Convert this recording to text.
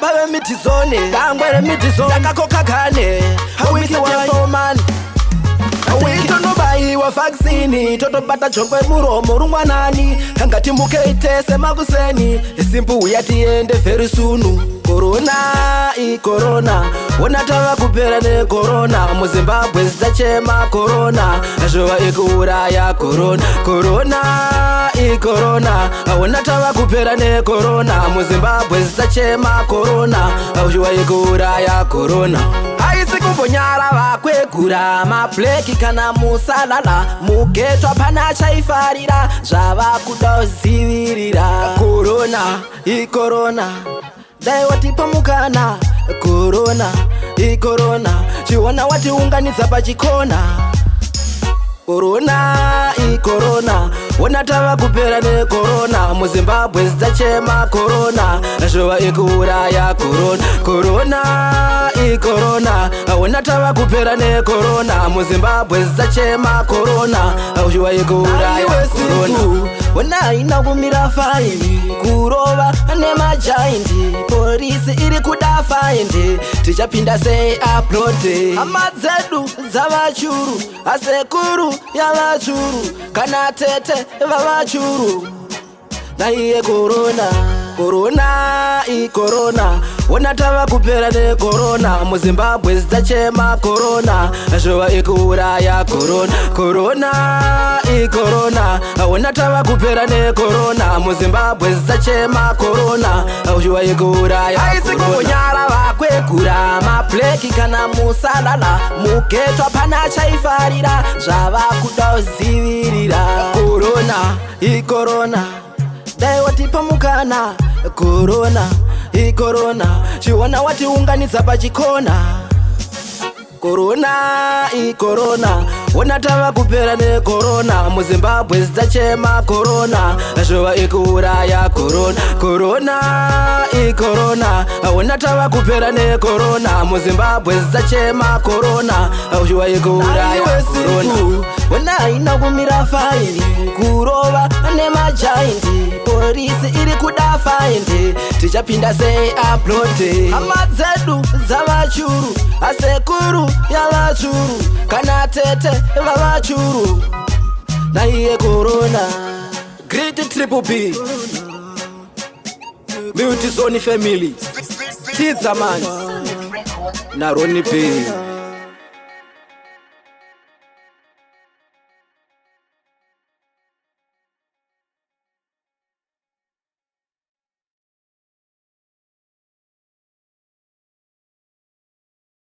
pave mitizone kangwere mitizone kakokakane hawiki wafomani Tonobayiwa vaccine totobata jongwe muromo rumwanani kangati mukeitese makuseni simple yatiende very soon corona wona tava kupera ne corona muZimbabwe zachema corona zvova ikuuraya corona wona tava kupera ne corona muZimbabwe zachema corona zvova ikuuraya corona haisi kumbonyara vakwegura mableki kana musalala mugetwa pana chaifarira zvava kuda uzivirira corona dai watipa mukana corona chiona watiunganidza pachikona corona wona tava kupera ne corona muZimbabwe zachema corona zvova ikuuraya corona wona tava kupera ne corona muZimbabwe zachema corona zvova ikuuraya corona wona haina kumira faini kurova nemajaindi polisi iri kuda faindi tichapinda sei upload hama dzedu dzavachuru asekuru yavachuru kana tete vavachuru naiye corona wona tava kupera ne corona muZimbabwe zachema corona zvova ikuuraya corona wona tava kupera ne corona muZimbabwe zachema corona zvova ikuuraya haisi kumbonyara vakwegura mableki kana musalala mugetwa pana chaifarira zvava kuda uzivirira corona dai watipa mukana corona chiona watiunganidza pachikona corona wona tava kupera ne corona muZimbabwe zachema corona zvova ikuuraya corona wona tava kupera ne corona muZimbabwe zachema corona zvova ikuuraya corona wona haina kumira faini kurova nemajaindi polisi iri kuda faindi tichapinda sei upload hama dzedu dzavachuru asekuru yavachuru kana tete vavachuru naiye corona great triple B Multi Zone family Tidzamani na Ronnie B